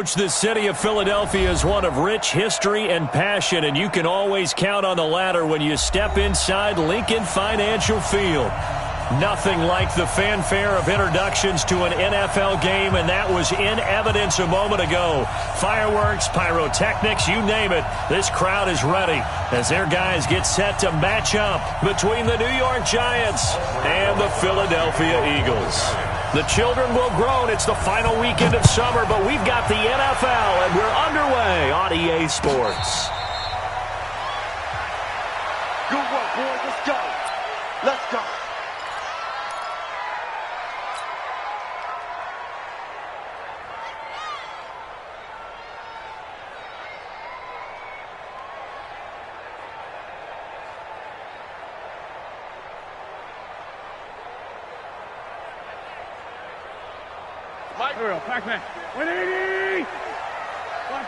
Coach, the city of Philadelphia is one of rich history and passion, and you can always count on the latter when you step inside Lincoln Financial Field. Nothing like the fanfare of introductions to an NFL game, and that was in evidence a moment ago. Fireworks, pyrotechnics, you name it. This crowd is ready as their guys get set to match up between the New York Giants and the Philadelphia Eagles. The children will groan. It's the final weekend of summer, but we've got the NFL, and we're underway on EA Sports. Good work, boys. Let's go. Let's go. Pac-Man. 180!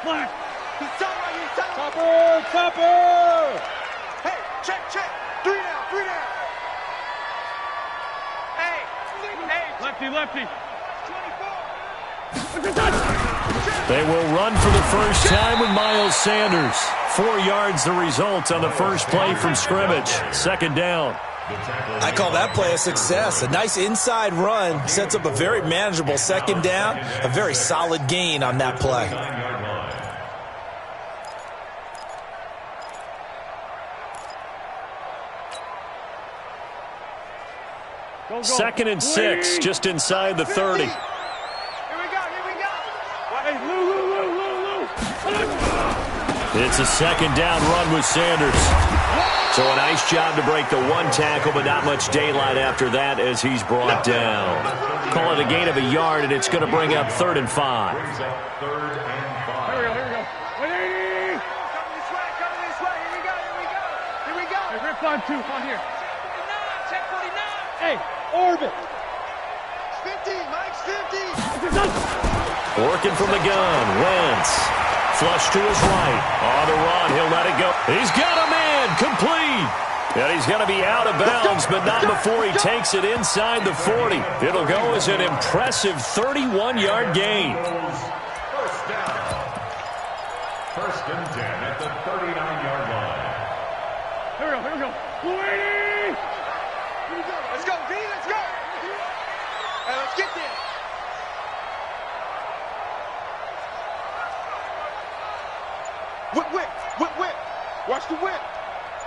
Black. He's top. Topper! Hey, check. 3 down. Hey. Lefty. 24. They will run for the first time with Miles Sanders. 4 yards the result on the first play from scrimmage. Second down. I call that play a success. A nice inside run sets up a very manageable second down. A very solid gain on that play. Second and 6, just inside the 30. Here we go. Hey, Lou. It's a second down run with Sanders. So a nice job to break the one tackle, but not much daylight after that as he's brought down. Call it a gain of a yard, and it's going to bring up 3rd and 5. Here we go. 180! Come this way. Here we go. Hey, rip on 2. On here. Check 49. Hey, orbit. 50. Mike's 50. Working from the gun. Wentz. Flush to his right. On the run. He'll let it go. He's got a man. Complete. And he's going to be out of bounds, but not before he takes it inside the 40. It'll go as an impressive 31-yard gain. First down. 1st and 10 at the 39-yard line. Here we go. 280! Let's go, D. Let's go. Hey, let's get there. Whip. Watch the whip.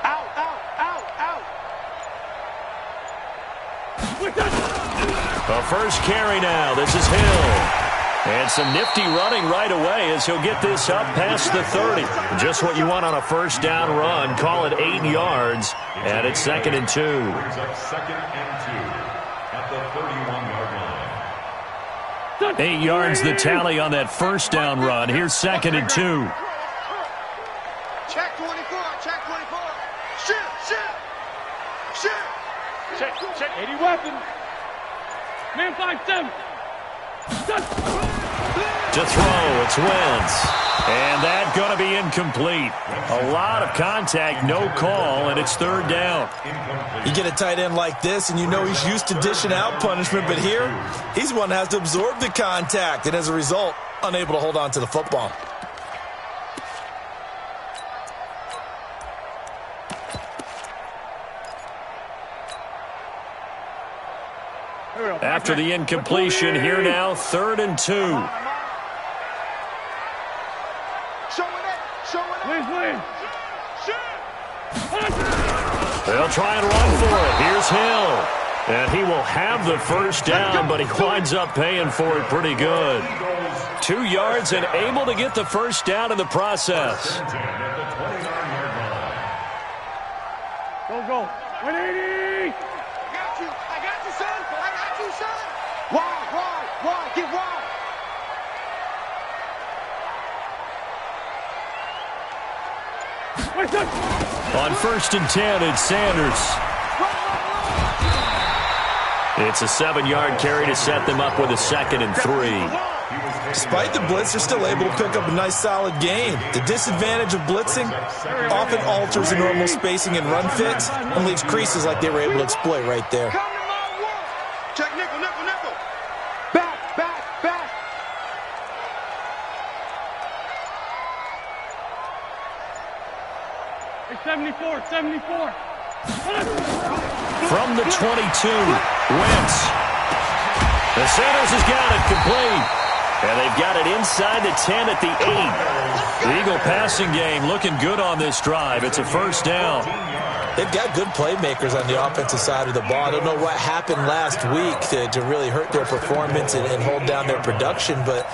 Out. A first carry now. This is Hill. And some nifty running right away as he'll get this up past the 30. Just what you want on a first down run. Call it 8 yards. And it's 2nd and 2. Brings up 2nd and 2 at the 31-yard line. 8 yards the tally on that first down run. Here's 2nd and 2. Check 24. Shoot. Check. 80 weapons. Man 5-7. To throw, it's Wentz. And that going to be incomplete. A lot of contact, no call, and it's 3rd down. You get a tight end like this, and you know he's used to dishing out punishment, but here, he's one that has to absorb the contact, and as a result, unable to hold on to the football. After the incompletion, here now, 3rd and 2. Please. They'll try and run for it. Here's Hill. And he will have the first down, but he winds up paying for it pretty good. 2 yards and able to get the first down in the process. Go. 180! I got you, son. Wide. Get wide. On 1st and 10, it's Sanders. It's a 7-yard carry to set them up with a 2nd and 3. Despite the blitz, they're still able to pick up a nice solid gain. The disadvantage of blitzing often alters the normal spacing and run fits and leaves creases like they were able to exploit right there. Come to my work. Check nickel. Back. Hey, 74, 74. From the 22, Wentz. The Sanders has got it complete. And they've got it inside the 10 at the 8. The Eagle passing game looking good on this drive. It's a first down. They've got good playmakers on the offensive side of the ball. I don't know what happened last week to really hurt their performance and hold down their production, but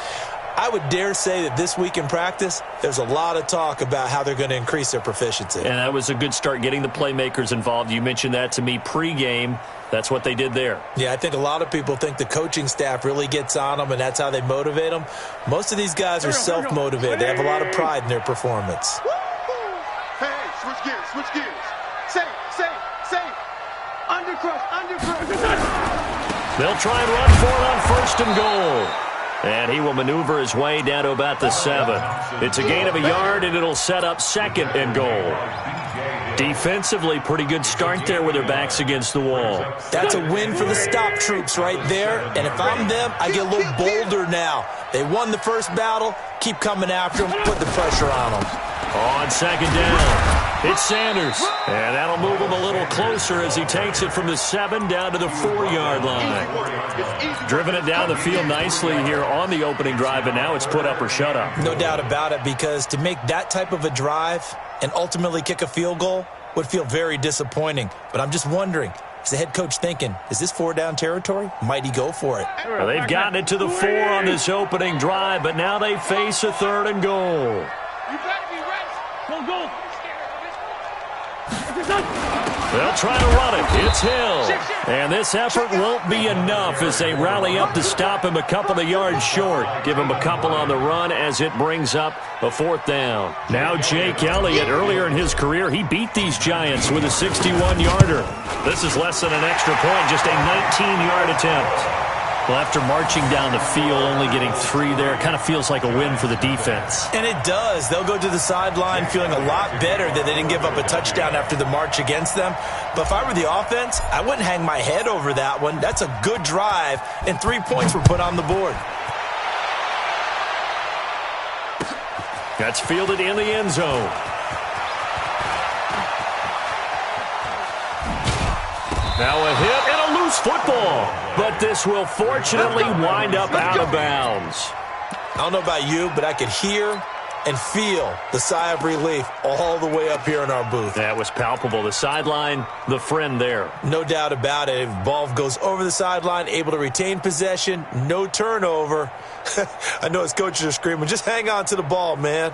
I would dare say that this week in practice, there's a lot of talk about how they're going to increase their proficiency. And that was a good start, getting the playmakers involved. You mentioned that to me pregame. That's what they did there. Yeah, I think a lot of people think the coaching staff really gets on them, and that's how they motivate them. Most of these guys are self-motivated. They have a lot of pride in their performance. Hey, switch gears. Safe. Undercrush. They'll try and run for it on first and goal. And he will maneuver his way down to about the 7. It's a gain of a yard, and it'll set up second and goal. Defensively, pretty good start there with their backs against the wall. That's a win for the stop troops right there. And if I'm them, I get a little bolder now. They won the first battle. Keep coming after them. Put the pressure on them. On second down, it's Sanders. And that'll move him a little closer as he takes it from the 7 down to the 4-yard line. Driven it down the field nicely here on the opening drive, and now it's put up or shut up. No doubt about it, because to make that type of a drive and ultimately kick a field goal would feel very disappointing. But I'm just wondering, is the head coach thinking, is this 4-down territory? Might he go for it? Well, they've gotten it to the 4 on this opening drive, but now they face a 3rd and goal. You better be ready. Go. They'll try to run it. It's Hill. And this effort won't be enough as they rally up to stop him a couple of yards short. Give him a couple on the run as it brings up a 4th down. Now Jake Elliott, earlier in his career, he beat these Giants with a 61-yarder. This is less than an extra point, just a 19-yard attempt. Well, after marching down the field, only getting 3 there, kind of feels like a win for the defense. And it does. They'll go to the sideline feeling a lot better that they didn't give up a touchdown after the march against them. But if I were the offense, I wouldn't hang my head over that one. That's a good drive, and 3 points were put on the board. That's fielded in the end zone. Now a hit and a loose football. But this will fortunately wind up out of bounds. I don't know about you, but I could hear and feel the sigh of relief all the way up here in our booth. That was palpable. The sideline, the friend there. No doubt about it. If ball goes over the sideline, able to retain possession, no turnover. I know his coaches are screaming, just hang on to the ball, man.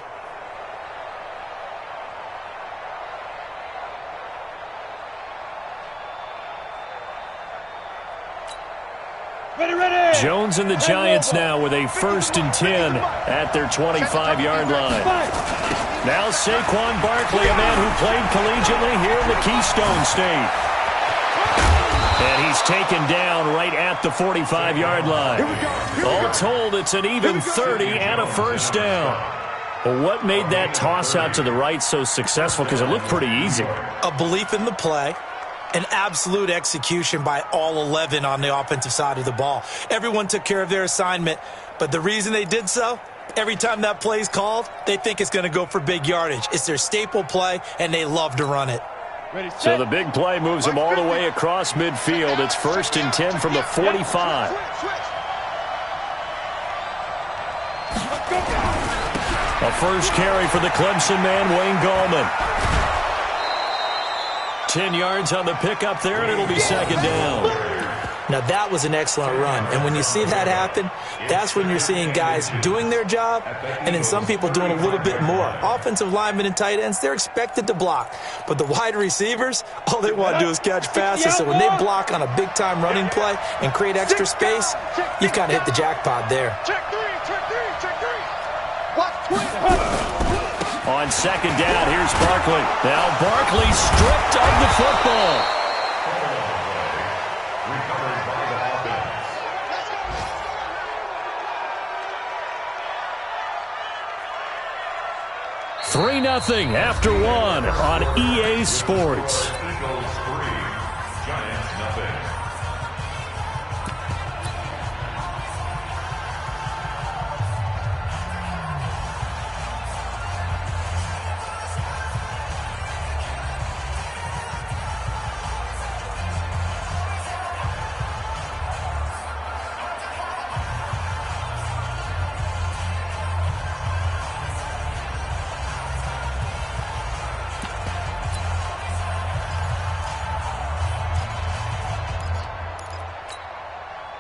Ready. Jones and the Giants now with a 1st and 10 at their 25-yard line. Now Saquon Barkley, a man who played collegiately here in the Keystone State. And he's taken down right at the 45-yard line. All told, it's an even 30 and a 1st down. Well, what made that toss out to the right so successful? Because it looked pretty easy. A belief in the play. An absolute execution by all 11 on the offensive side of the ball. Everyone took care of their assignment, but the reason they did so, every time that play is called, they think it's going to go for big yardage. It's their staple play, and they love to run it. So the big play moves them all the way across midfield. It's 1st and 10 from the 45. A first carry for the Clemson man, Wayne Gallman. 10 yards on the pickup there, and it'll be 2nd down. Now, that was an excellent run. And when you see that happen, that's when you're seeing guys doing their job and then some people doing a little bit more. Offensive linemen and tight ends, they're expected to block. But the wide receivers, all they want to do is catch passes. So when they block on a big-time running play and create extra space, you've kind of hit the jackpot there. Check three. Watch 20. On 2nd down, here's Barkley. Now Barkley stripped of the football. Recovered by the offense. 3-0 after 1 on EA Sports. Eagles 3, Giants nothing.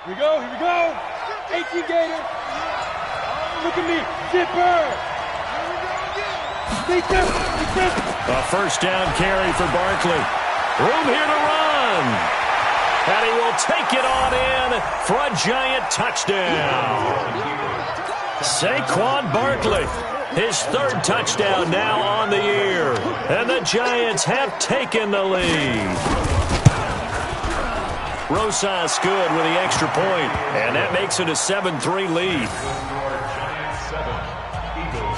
Here we go, here we go. 18 Gator. Look at me, zipper. A first down carry for Barkley. Room here to run. And he will take it on in for a giant touchdown. Saquon Barkley, his third touchdown now on the year. And the Giants have taken the lead. Rosas good with the extra point, and that makes it a 7-3 lead. Giants 7, Eagles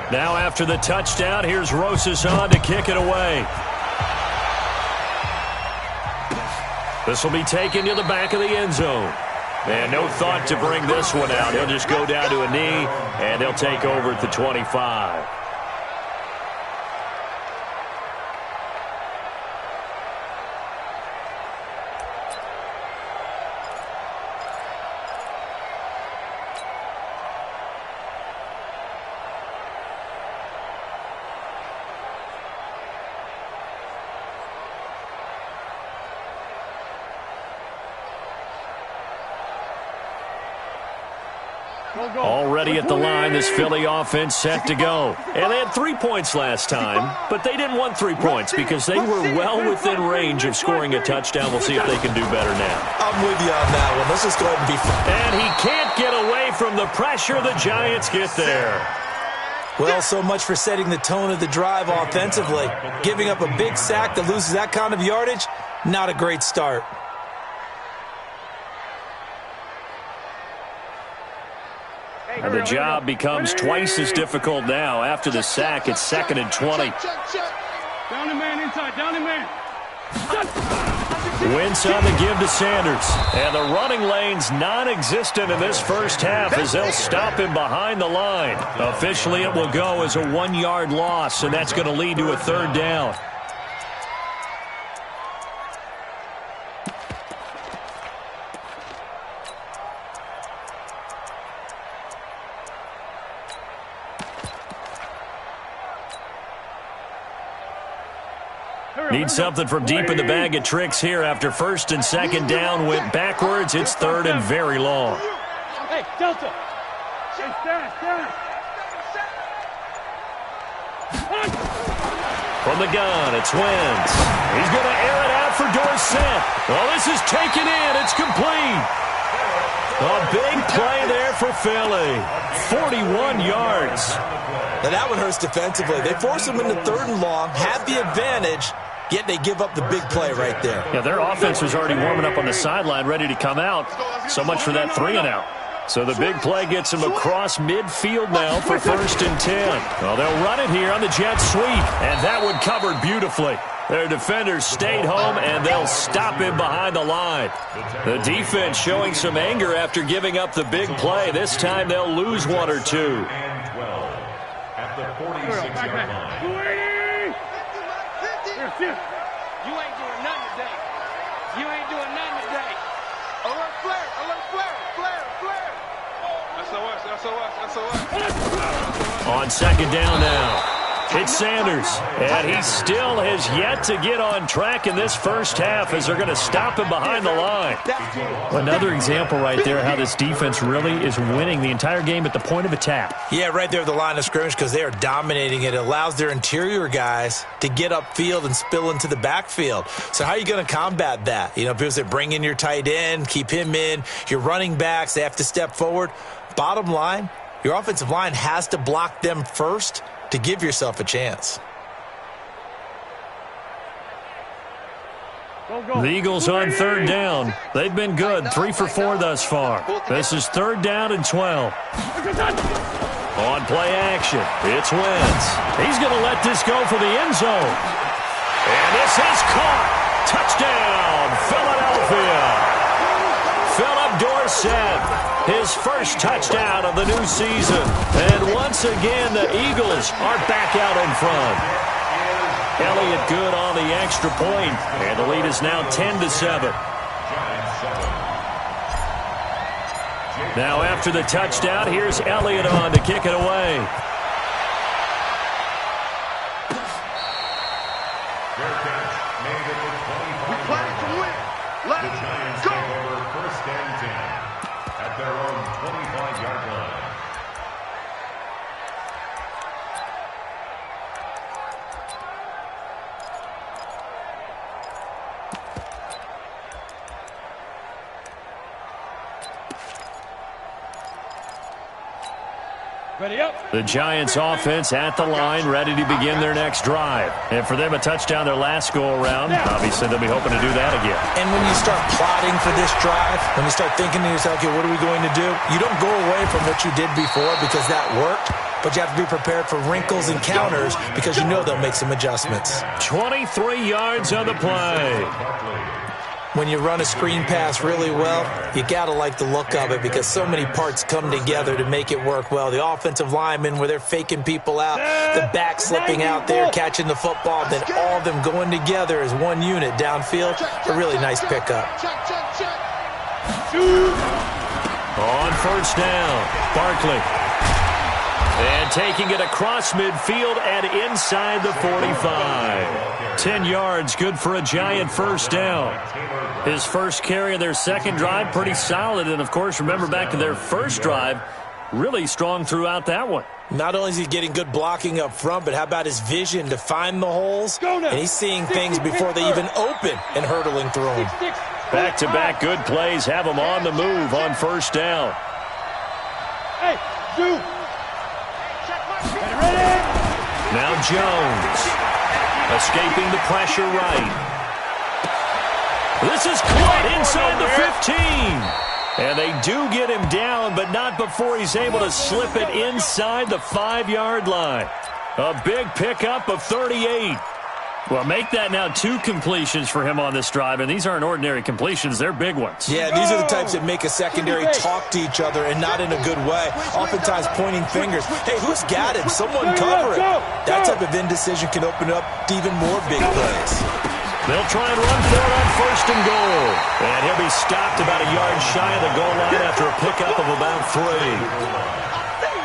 3. Now after the touchdown, here's Rosas on to kick it away. This will be taken to the back of the end zone. And no thought to bring this one out. He'll just go down to a knee, and they'll take over at the 25. Already at the line, this Philly offense set to go. And they had 3 points last time, but they didn't want 3 points because they were well within range of scoring a touchdown. We'll see if they can do better now. I'm with you on that one. Let's just go ahead and be fair. And he can't get away from the pressure. The Giants get there. Well, so much for setting the tone of the drive offensively. Giving up a big sack that loses that kind of yardage, not a great start. And the job becomes twice as difficult now. After the sack, it's 2nd and 20. Down the man inside, down the man. Wentz on the give to Sanders. And the running lane's non-existent in this first half as they'll stop him behind the line. Officially, it will go as a 1-yard loss, and that's going to lead to a 3rd down. Need something from deep in the bag of tricks here after 1st and 2nd down went backwards. It's 3rd and very long. Hey, Delta. Hey, stand. From the gun, it's Wentz. He's going to air it out for Dorsett. Oh, this is taken in. It's complete. A big play there for Philly. 41 yards. Now that one hurts defensively. They force them into 3rd and long, have the advantage, yet they give up the big play right there. Yeah, their offense was already warming up on the sideline, ready to come out. So much for that 3 and out. So the big play gets them across midfield now for 1st and 10. Well, they'll run it here on the jet sweep, and that one covered beautifully. Their defenders stayed home, and they'll stop him behind the line. The defense showing some anger after giving up the big play. This time they'll lose 1 or 2. And 12 at the 46-yard line. 280! Here. You ain't doing nothing today. You ain't doing nothing today. Alert flare, flare. SOS. On 2nd down now. It's Sanders, and he still has yet to get on track in this first half as they're going to stop him behind the line. Another example right there how this defense really is winning the entire game at the point of attack. Yeah, right there at the line of scrimmage because they are dominating it. It allows their interior guys to get upfield and spill into the backfield. So how are you going to combat that? You know, because they bring in your tight end, keep him in. Your running backs, they have to step forward. Bottom line, your offensive line has to block them first to give yourself a chance. The Eagles on 3rd down. They've been good, 3 for 4 thus far. This is 3rd down and 12. On play action, it's Wentz. He's going to let this go for the end zone. And this is caught. Touchdown, Philadelphia. Philip Dorsett, his first touchdown of the new season. And once again, the Eagles are back out in front. Elliott good on the extra point, and the lead is now 10-7. Now after the touchdown, here's Elliott on to kick it away. made at the 25-yard We played to line. win. The Let's Giants go. take over 1st and 10 at their own 25-yard line. Ready up. The Giants offense at the line, ready to begin their next drive. And for them, a touchdown their last go-around. Obviously, they'll be hoping to do that again. And when you start plotting for this drive, when you start thinking to yourself, okay, what are we going to do? You don't go away from what you did before because that worked, but you have to be prepared for wrinkles and counters because you know they'll make some adjustments. 23 yards on the play. When you run a screen pass really well, you got to like the look of it because so many parts come together to make it work well. The offensive linemen, where they're faking people out, the back slipping out there, catching the football, then all of them going together as one unit downfield. A really nice pickup. On first down, Barkley. And taking it across midfield and inside the 45. 10 yards, good for a Giant first down. His first carry of their second drive, pretty solid. And, of course, remember back to their first drive, really strong throughout that one. Not only is he getting good blocking up front, but how about his vision to find the holes? And he's seeing things before they even open and hurdling through them. Back-to-back good plays have him on the move on first down. Hey, Zoo. Ready. Now Jones. Escaping the pressure right. This is caught inside the 15. And they do get him down, but not before he's able to slip it inside the 5-yard line. A big pickup of 38. Well, make that now 2 completions for him on this drive, and these aren't ordinary completions. They're big ones. Yeah, these are the types that make a secondary talk to each other and not in a good way. Oftentimes pointing fingers. Hey, who's got him? Someone cover it. That type of indecision can open up to even more big plays. They'll try and run for it on first and goal. And he'll be stopped about a yard shy of the goal line after a pickup of about 3.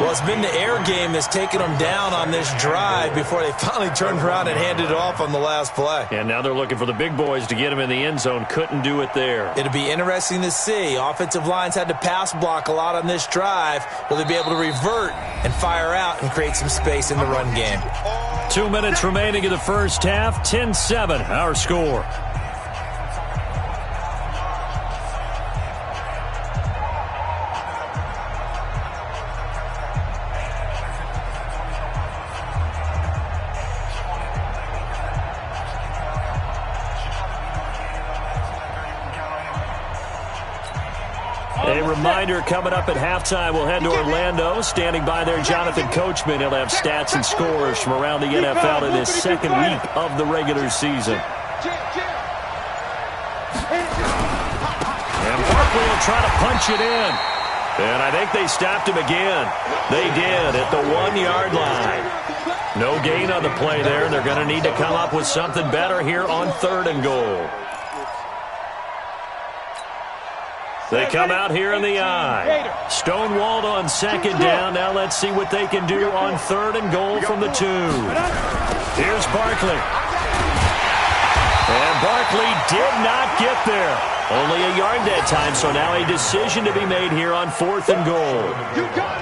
Well, it's been the air game that's taken them down on this drive before they finally turned around and handed it off on the last play. And now they're looking for the big boys to get him in the end zone. Couldn't do it there. It'll be interesting to see. Offensive lines had to pass block a lot on this drive. Will they be able to revert and fire out and create some space in the run game? 2 minutes remaining in the first half. 10-7, our score. A reminder coming up at halftime, we'll head to Orlando. Standing by there, Jonathan Coachman. He'll have stats and scores from around the NFL in his second week of the regular season. And Barkley will try to punch it in. And I think they stopped him again. They did at the 1-yard line. No gain on the play there. They're going to need to come up with something better here on third and goal. They come out here in the eye. Stonewalled on second down. Now let's see what they can do on third and goal from the 2. Here's Barkley. And Barkley did not get there. Only a yard that time, so now a decision to be made here on fourth and goal.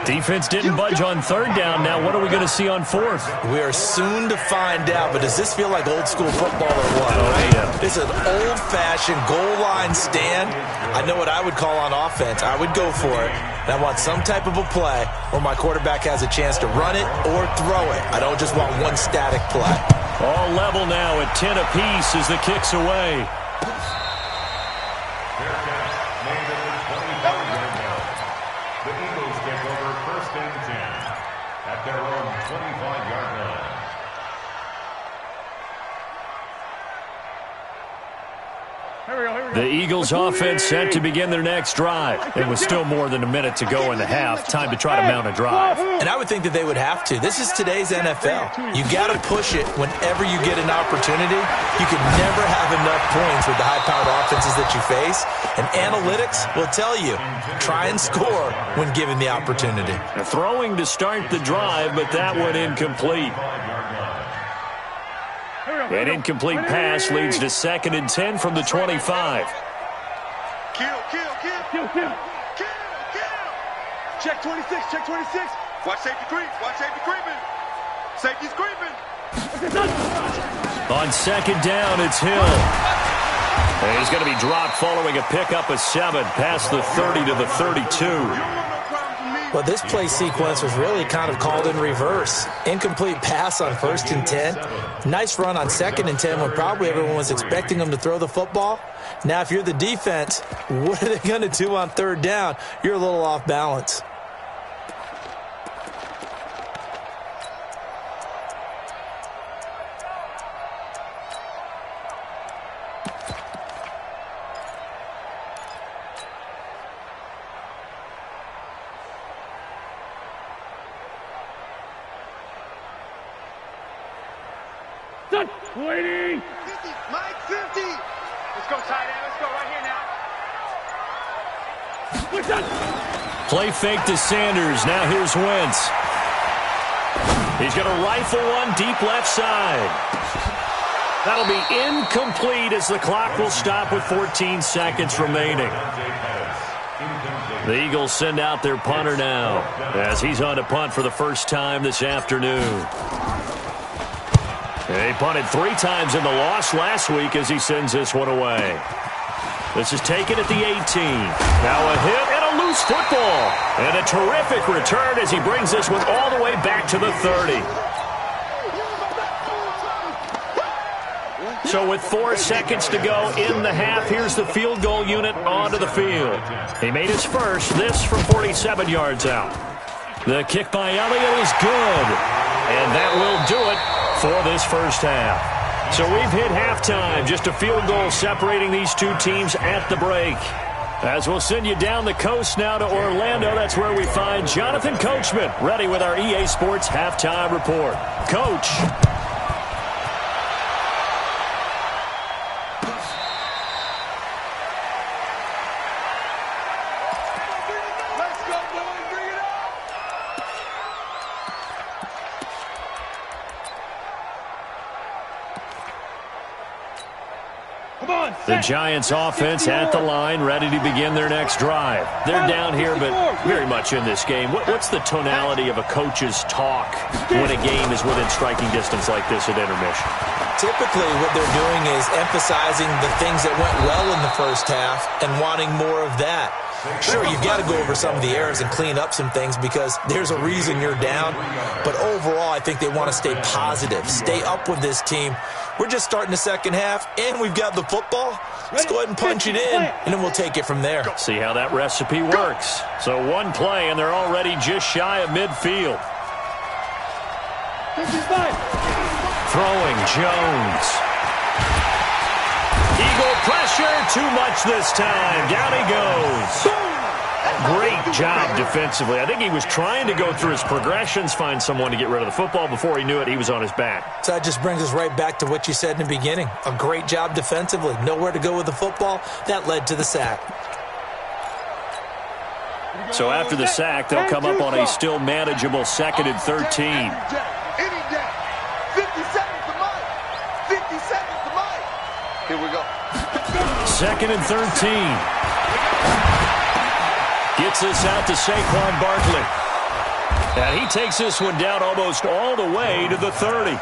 Defense didn't budge on third down. Now what are we going to see on fourth? We are soon to find out, but does this feel like old school football or what? Oh, yeah. This is an old-fashioned goal line stand. I know what I would call on offense. I would go for it. And I want some type of a play where my quarterback has a chance to run it or throw it. I don't just want one static play. All level now at 10 apiece as the kick's away. The Eagles take over 1st and 10 at their own 25-yard line. The Eagles offense set to begin their next drive. And with still more than a minute to go in the half, time to try to mount a drive. And I would think that they would have to. This is today's NFL. You got to push it whenever you get an opportunity. You can never have enough points with the high-powered offenses that you face. And analytics will tell you, try and score when given the opportunity. Throwing to start the drive, but that one incomplete. An incomplete pass leads to 2nd and 10 from the 25. Kill. Check 26, check 26. Watch safety creep. Safety's creeping. On 2nd down, it's Hill. And he's going to be dropped following a pickup of 7 past the 30 to the 32. Well, this play sequence was really kind of called in reverse. Incomplete pass on 1st and 10. Nice run on 2nd and 10 when probably everyone was expecting him to throw the football. Now, if you're the defense, what are they going to do on 3rd down? You're a little off balance. Waiting. 50, Mike, 50. Let's go, tight end. Let's go right here now. Play fake to Sanders. Now here's Wentz. He's going to rifle one deep left side. That'll be incomplete as the clock will stop with 14 seconds remaining. The Eagles send out their punter now as he's on to punt for the first time this afternoon. He punted 3 times in the loss last week as he sends this one away. This is taken at the 18. Now a hit and a loose football. And a terrific return as he brings this one all the way back to the 30. So with 4 seconds to go in the half, here's the field goal unit onto the field. He made his first, this from 47 yards out. The kick by Elliott is good. And that will do it for this first half. So we've hit halftime. Just a field goal separating these two teams at the break. As we'll send you down the coast now to Orlando, that's where we find Jonathan Coachman, ready with our EA Sports halftime report. Coach. The Giants offense at the line, ready to begin their next drive. They're down here, but very much in this game. What's the tonality of a coach's talk when a game is within striking distance like this at intermission? Typically, what they're doing is emphasizing the things that went well in the first half and wanting more of that. Sure, you've got to go over some of the errors and clean up some things because there's a reason you're down. But overall, I think they want to stay positive, stay up with this team. We're just starting the second half, and we've got the football. Let's go ahead and punch it in, and then we'll take it from there. See how that recipe works. So one play, and they're already just shy of midfield. Throwing Jones. Eagle pressure, too much this time. Down he goes. Great job defensively. I think he was trying to go through his progressions, find someone to get rid of the football. Before he knew it, he was on his back. So that just brings us right back to what you said in the beginning. A great job defensively. Nowhere to go with the football. That led to the sack. So after the sack, they'll come up on a still manageable 2nd and 13. Any day. 50 seconds to Mike. 50 seconds to Mike. Here we go. 2nd and 13. Gets this out to Saquon Barkley. And he takes this one down almost all the way to the 30.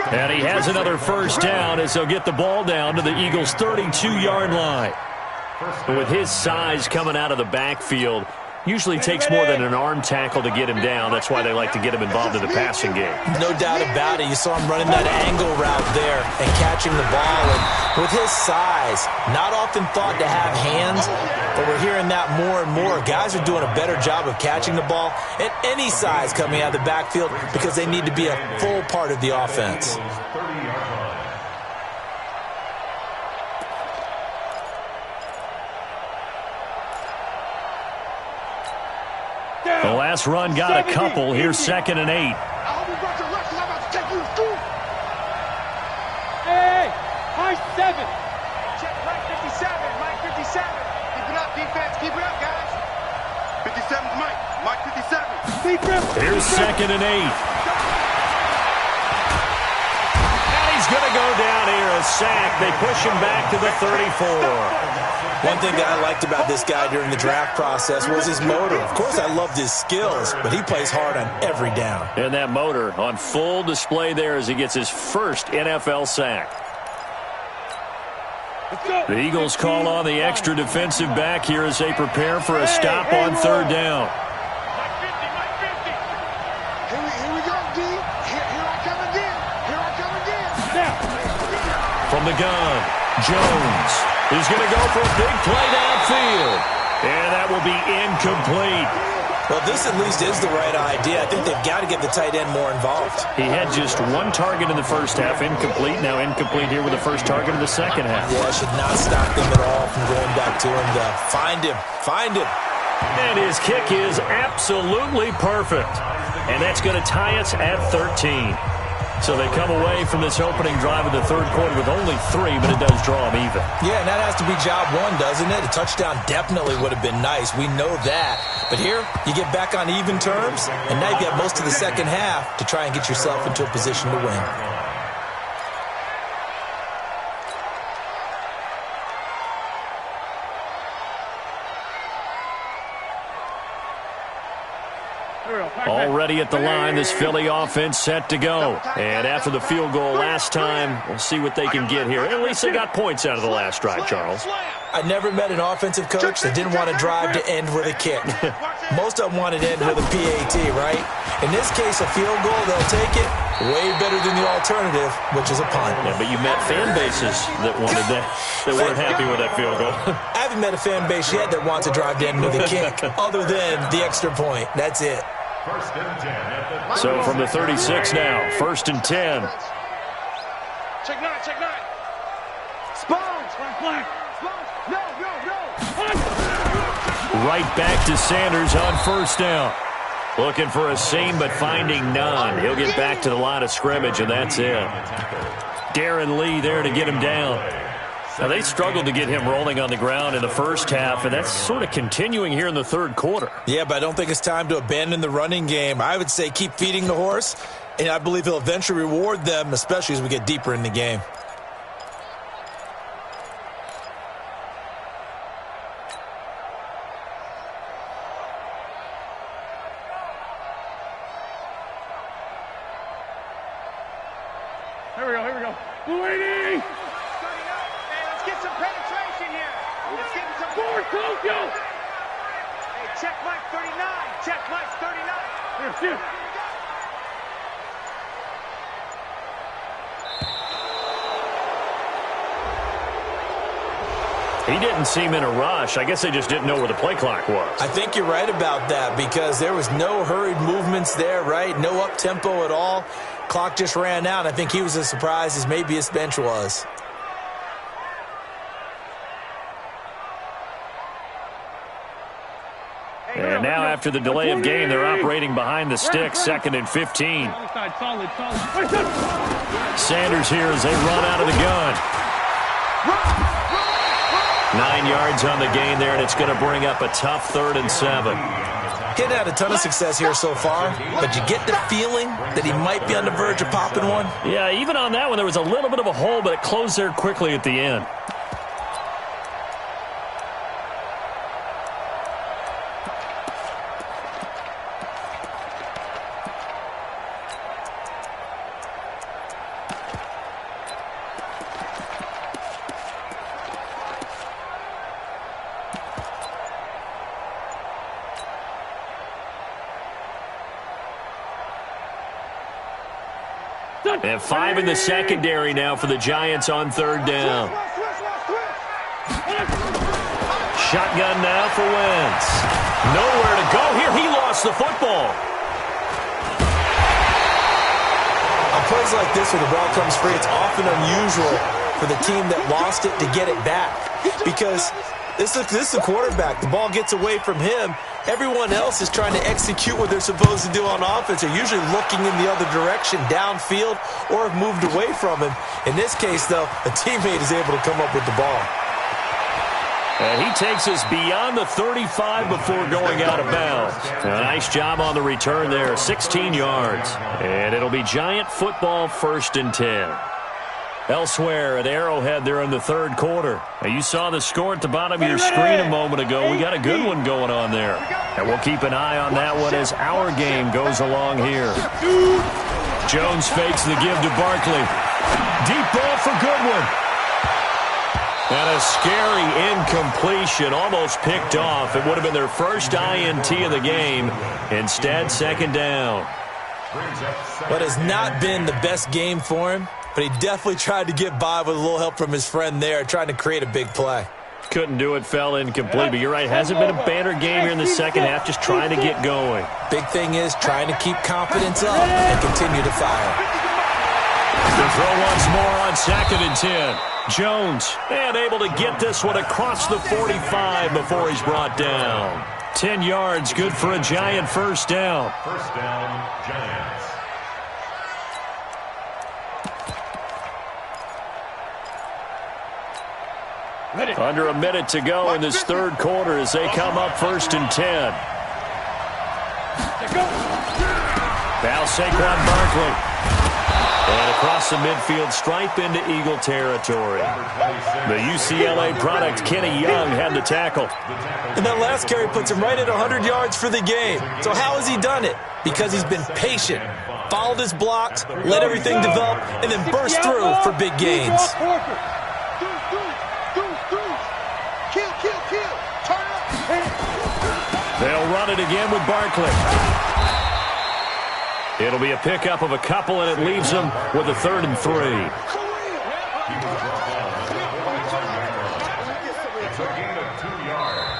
And he has another first down as they'll get the ball down to the Eagles' 32-yard line. But with his size coming out of the backfield, usually takes more than an arm tackle to get him down. That's why they like to get him involved in the passing game. No doubt about it. You saw him running that angle route there and catching the ball. And with his size, not often thought to have hands, but we're hearing that more and more. Guys are doing a better job of catching the ball at any size coming out of the backfield because they need to be a full part of the offense. The last run got a couple. Here's 2nd and 8. Hey, high 7. Check Mike 57. Mike 57. Keep it up, defense. Keep it up, guys. 57's Mike. Mike 57. Here's 2nd and 8. And he's going to go down here, a sack. They push him back to the 34. One thing that I liked about this guy during the draft process was his motor. Of course, I loved his skills, but he plays hard on every down. And that motor on full display there as he gets his first NFL sack. The Eagles call on the extra defensive back here as they prepare for a stop on third down. Here we go, D. Here I come again. Here I come again. From the gun, Jones is going to go for a big play downfield. And that will be incomplete. Well, this at least is the right idea. I think they've got to get the tight end more involved. He had just one target in the first half, incomplete. Now incomplete here with the first target in the second half. Yeah, should not stop them at all from going back to him to find him. Find him. And his kick is absolutely perfect. And that's going to tie us at 13. So they come away from this opening drive of the third quarter with only 3, but it does draw them even. Yeah, and that has to be job one, doesn't it? A touchdown definitely would have been nice. We know that. But here, you get back on even terms, and now you've got most of the second half to try and get yourself into a position to win. Already at the line, this Philly offense set to go. And after the field goal last time, we'll see what they can get here. At least they got points out of the last drive, Charles. I never met an offensive coach that didn't want to drive to end with a kick. Most of them wanted to end with a PAT, right? In this case, a field goal, they'll take it. Way better than the alternative, which is a punt. Yeah, but you met fan bases that wanted that, that weren't happy with that field goal. I haven't met a fan base yet that wants to drive to end with a kick, other than the extra point. That's it. So from the 36 now, 1st and 10. Check 9, check 9. Spones, flag. Spones, no. Right back to Sanders on 1st down. Looking for a seam, but finding none. He'll get back to the line of scrimmage, and that's it. Darren Lee there to get him down. Now, they struggled to get him rolling on the ground in the first half, and that's sort of continuing here in the third quarter. Yeah, but I don't think it's time to abandon the running game. I would say keep feeding the horse, and I believe he'll eventually reward them, especially as we get deeper in the game. Here we go. Blue 80! Let's get some penetration here. Let's get some Forward, Tokyo! Hey, check Mike 39. Check Mike 39. Here. He didn't seem in a rush. I guess they just didn't know where the play clock was. I think you're right about that because there was no hurried movements there, right? No up-tempo at all. Clock just ran out. I think he was as surprised as maybe his bench was. And now after the delay of game, they're operating behind the stick, 2nd and 15. Solid. Sanders here as they run out of the gun. 9 yards on the gain there, and it's going to bring up a tough 3rd and 7. Getting had a ton of success here so far, but you get the feeling that he might be on the verge of popping one. Yeah, even on that one, there was a little bit of a hole, but it closed there quickly at the end. And 5 in the secondary now for the Giants on 3rd down. Shotgun now for Wentz. Nowhere to go here. He lost the football. On plays like this where the ball comes free, it's often unusual for the team that lost it to get it back. Because this is the quarterback. The ball gets away from him. Everyone else is trying to execute what they're supposed to do on offense. They're usually looking in the other direction, downfield, or have moved away from him. In this case, though, a teammate is able to come up with the ball. And he takes us beyond the 35 before going out of bounds. A nice job on the return there, 16 yards. And it'll be Giant football, 1st and 10. Elsewhere at Arrowhead there in the third quarter. Now, you saw the score at the bottom of your screen a moment ago. We got a good one going on there. And we'll keep an eye on that one as our game goes along here. Jones fakes the give to Barkley. Deep ball for Goodwin. And a scary incompletion, almost picked off. It would have been their first INT of the game. Instead, second down. But it's not been the best game for him, but he definitely tried to get by with a little help from his friend there, trying to create a big play. Couldn't do it, fell incomplete. But you're right, hasn't been a banner game here in the second half, just trying to get going. Big thing is trying to keep confidence up and continue to fire. The throw once more on 2nd and 10. Jones, and able to get this one across the 45 before he's brought down. 10 yards, good for a Giant first down. First down, Giants. Under a minute to go in this third quarter as they come up 1st and 10. Now Saquon Barkley. And across the midfield stripe into Eagle territory. The UCLA product, Kenny Young, had the tackle. And that last carry puts him right at 100 yards for the game. So how has he done it? Because he's been patient, followed his blocks, let everything develop, and then burst through for big gains. They'll run it again with Barkley. It'll be a pickup of a couple, and it leaves them with a 3rd and 3.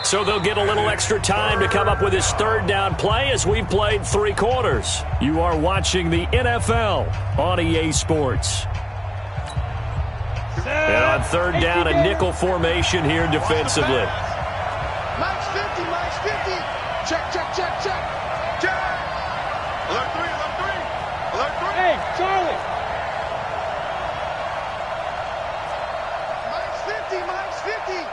So they'll get a little extra time to come up with his 3rd down play as we've played 3 quarters. You are watching the NFL on EA Sports. And on 3rd down, a nickel formation here defensively. Max 50, Max 50. Check, check, check, check. Check. Alert 3, alert 3. Alert 3. Hey, Charlie. Max 50, Max 50.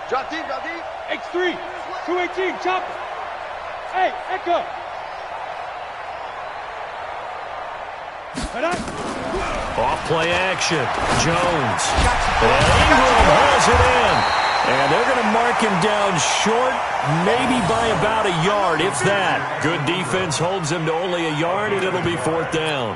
Drop deep, drop deep. X3, 218, chop it. Hey, Echo. Off play action. Jones. And Ingram hauls it in. And they're going to mark him down short, maybe by about a yard, if that. Good defense holds him to only a yard, and it'll be 4th down.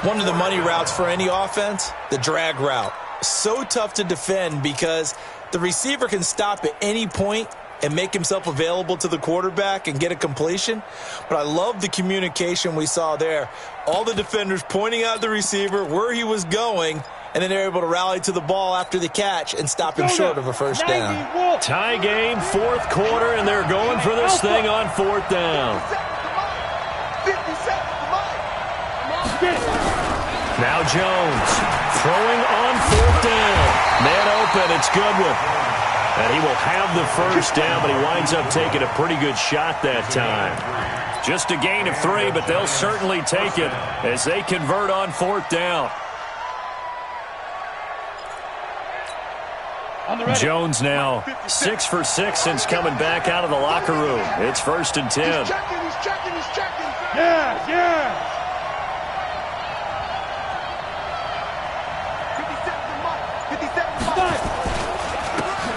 One of the money routes for any offense, the drag route. So tough to defend because the receiver can stop at any point and make himself available to the quarterback and get a completion. But I love the communication we saw there. All the defenders pointing out the receiver, where he was going, and then they're able to rally to the ball after the catch and stop him short of a first down. Tie game, 4th quarter, and they're going for this thing on 4th down. 50 seconds to mine. Now Jones throwing on 4th down. Man open, it's Goodwin. And he will have the first down, but he winds up taking a pretty good shot that time. Just a gain of 3, but they'll certainly take it as they convert on 4th down. Jones now 6 for 6 since coming back out of the locker room. It's 1st and 10. He's checking, he's checking, he's checking. Yeah, yeah. 50 seconds to mine.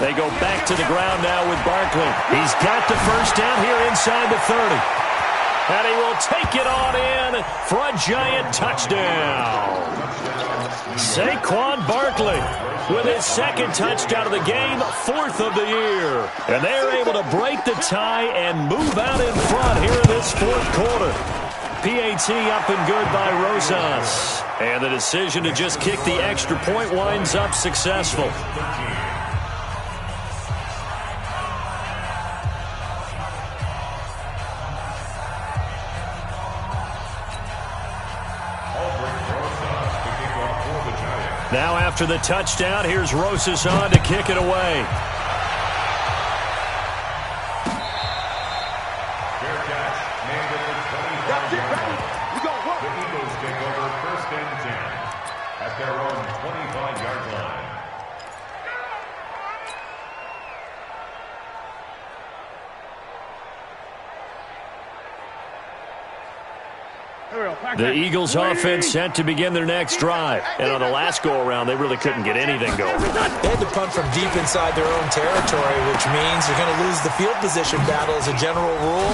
They go back to the ground now with Barkley. He's got the first down here inside the 30. And he will take it on in for a Giant touchdown. Saquon Barkley with his 2nd touchdown of the game, 4th of the year. And they're able to break the tie and move out in front here in this 4th quarter. PAT up and good by Rosas. And the decision to just kick the extra point winds up successful. Now after the touchdown, here's Rosas on to kick it away. Fair catch. Made at the 25-yard line. The Eagles take over 1st and 10 at their own 25-yard line. The Eagles offense set to begin their next drive. And on the last go-around, they really couldn't get anything going. They had to punt from deep inside their own territory, which means you're going to lose the field position battle as a general rule.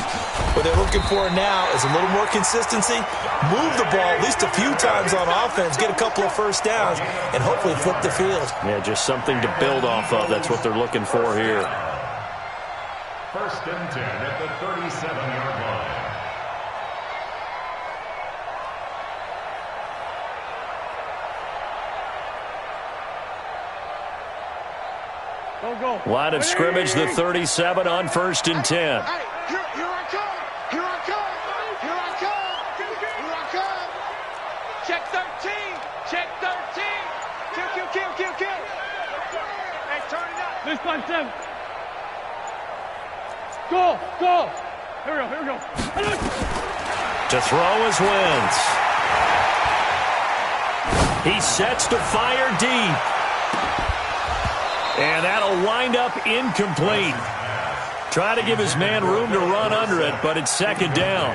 What they're looking for now is a little more consistency, move the ball at least a few times on offense, get a couple of first downs, and hopefully flip the field. Yeah, just something to build off of. That's what they're looking for here. First and 10 at the 37-yard line. Line of scrimmage, the 37 on 1st and 10. Hey, here I come. Here I come. Here I come. Here I come. Check 13. Check 13. Kill. Hey, turn it up. This time, 7. Go. Here we go. To throw is Wentz. He sets to fire deep. And that'll wind up incomplete. Try to give his man room to run under it, but it's 2nd down.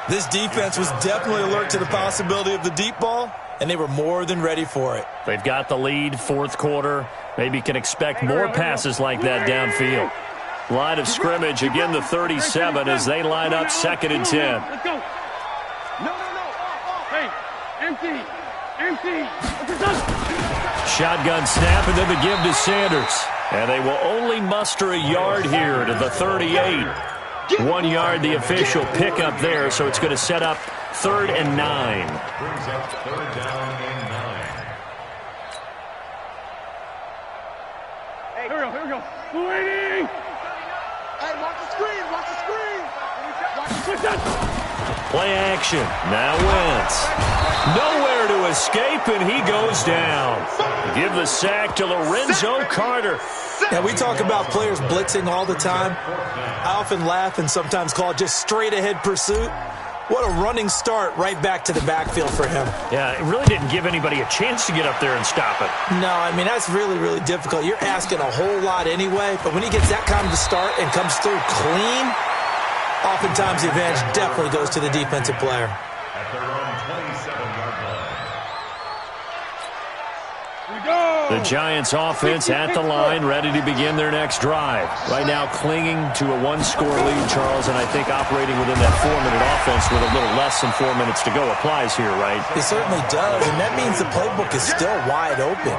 This defense was definitely alert to the possibility of the deep ball, and they were more than ready for it. They've got the lead, 4th quarter. Maybe can expect more passes like that downfield. Line of scrimmage, again the 37 as they line up 2nd and 10. Let's go. No. Hey, empty. Shotgun snap and then the give to Sanders. And they will only muster a yard here to the 38. 1 yard the official pickup there, so it's going to set up 3rd and 9. Brings up 3rd down and 9. Hey, here we go. Waiting. Hey, watch the screen. Play action. Now Wentz. Nowhere to escape, and he goes down. Give the sack to Lorenzo Carter. Now, we talk about players blitzing all the time. I often laugh and sometimes call it just straight-ahead pursuit. What a running start right back to the backfield for him. Yeah, it really didn't give anybody a chance to get up there and stop it. No, I mean, that's really, really difficult. You're asking a whole lot anyway, but when he gets that kind of start and comes through clean, oftentimes the advantage definitely goes to the defensive player. At their own 27-yard line. The Giants offense at the line, ready to begin their next drive. Right now clinging to a 1-score lead, Charles, and I think operating within that 4-minute offense with a little less than 4 minutes to go applies here, right? It certainly does, and that means the playbook is still wide open.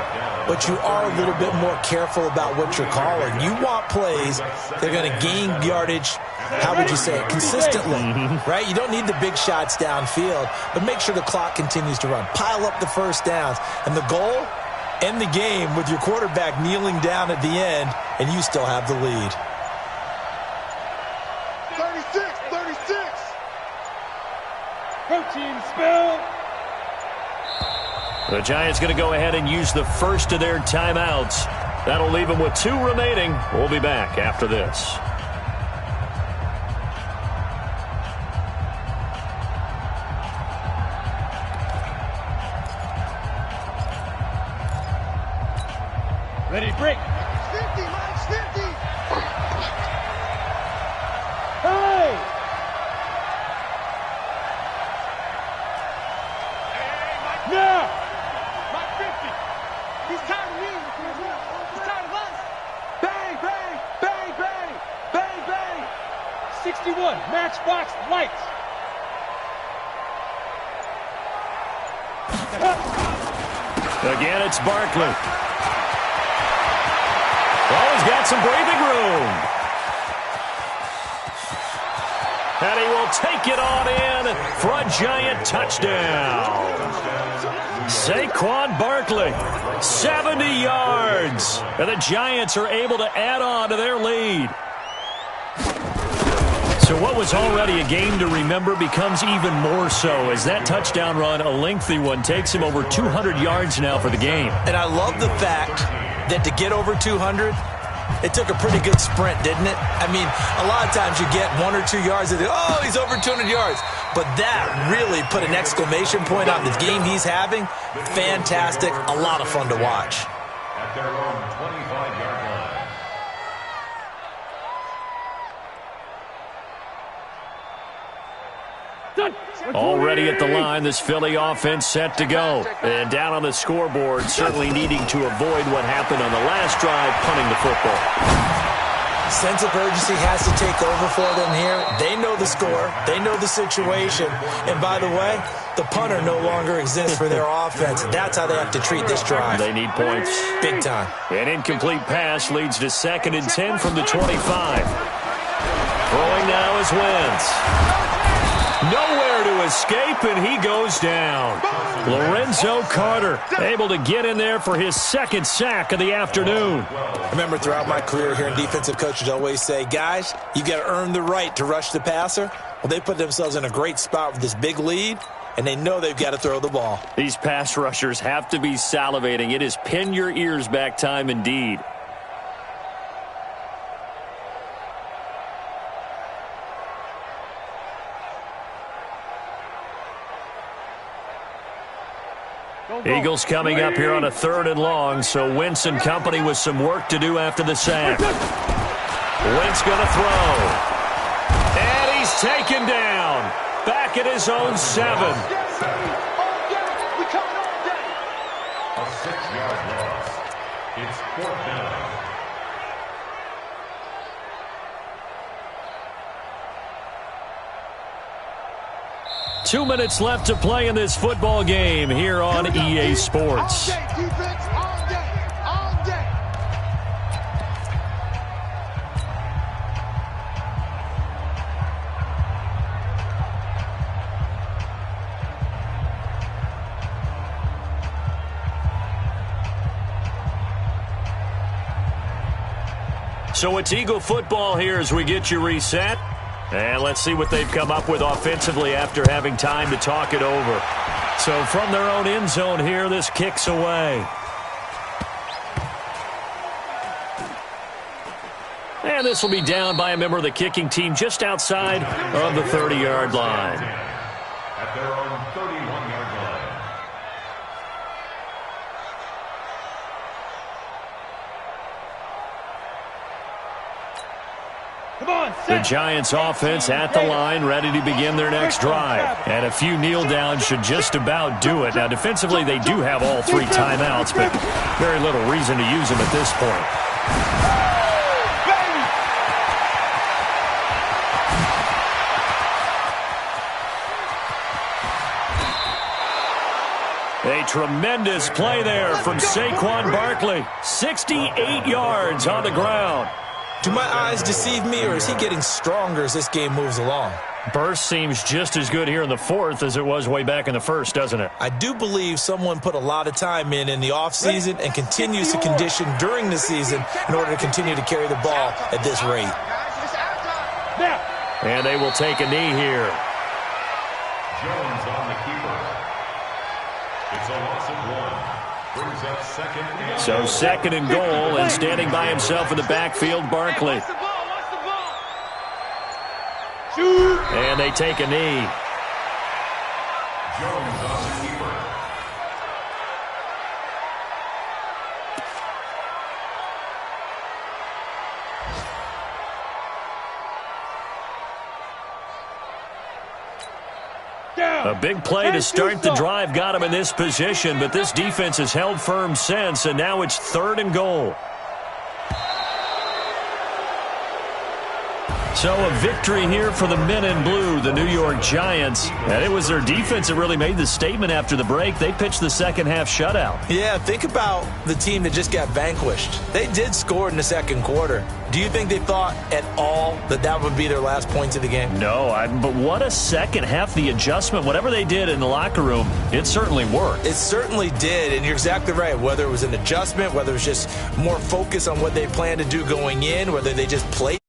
But you are a little bit more careful about what you're calling. You want plays that are going to gain yardage, how would you say it, consistently, right? You don't need the big shots downfield, but make sure the clock continues to run. Pile up the first downs, and the goal, end the game with your quarterback kneeling down at the end, and you still have the lead. 36. Protein spill. The Giants going to go ahead and use the first of their timeouts. That'll leave them with 2 remaining. We'll be back after this. Ready, break. 50, Mike's 50. Hey! Now! Mike 50. He's tired of me. He's tired of us. Bang, bang, bang, bang, bang, bang. 61, matchbox lights. Again, it's Barkley. Oh, he's got some breathing room. And he will take it on in for a Giant touchdown. Saquon Barkley, 70 yards. And the Giants are able to add on to their lead. So what was already a game to remember becomes even more so as that touchdown run, a lengthy one, takes him over 200 yards now for the game. And I love the fact that to get over 200, it took a pretty good sprint, didn't it? I mean, a lot of times you get 1 or 2 yards and oh, he's over 200 yards. But that really put an exclamation point on the game he's having. Fantastic. A lot of fun to watch. At their own 25-yard line. Already at the line, this Philly offense set to go. And down on the scoreboard, certainly needing to avoid what happened on the last drive, punting the football. Sense of urgency has to take over for them here. They know the score. They know the situation. And by the way, the punter no longer exists for their offense. That's how they have to treat this drive. They need points. Big time. An incomplete pass leads to 2nd and 10 from the 25. Throwing now is Wentz. Nowhere to escape, and he goes down. Lorenzo Carter able to get in there for his 2nd sack of the afternoon. I remember throughout my career hearing defensive coaches always say, guys, you got to earn the right to rush the passer. Well, they put themselves in a great spot with this big lead, and they know they've got to throw the ball. These pass rushers have to be salivating. It is pin your ears back time indeed. Eagles coming up here on a 3rd and long, so Wentz and company with some work to do after the sack. Wentz going to throw. And he's taken down. Back at his own 7. A 6-yard loss. It's 4th down. Two minutes left to play in this football game here on EA Sports. All day, defense, all day, all day. So it's Eagle football here as we get you reset. And let's see what they've come up with offensively after having time to talk it over. So from their own end zone here, this kicks away. And this will be down by a member of the kicking team just outside of the 30-yard line. At their own 31-yard line. The Giants offense at the line, ready to begin their next drive. And a few kneel downs should just about do it. Now, defensively, they do have all 3 timeouts, but very little reason to use them at this point. A tremendous play there from Saquon Barkley. 68 yards on the ground. Do my eyes deceive me, or is he getting stronger as this game moves along? Burst seems just as good here in the 4th as it was way back in the 1st, doesn't it? I do believe someone put a lot of time in the offseason and continues to condition during the season in order to continue to carry the ball at this rate. And they will take a knee here. Jones on the keeper. It's a loss of 1. Brings up 2nd and So 2nd and goal, and standing by himself in the backfield, Barkley. And they take a knee. Jones on the keeper. A big play to start the drive got him in this position, but this defense has held firm since, and now it's 3rd and goal. So a victory here for the men in blue, the New York Giants. And it was their defense that really made the statement after the break. They pitched the 2nd half shutout. Yeah, think about the team that just got vanquished. They did score in the 2nd quarter. Do you think they thought at all that that would be their last points of the game? No, but what a 2nd half. The adjustment, whatever they did in the locker room, it certainly worked. It certainly did, and you're exactly right. Whether it was an adjustment, whether it was just more focus on what they planned to do going in, whether they just played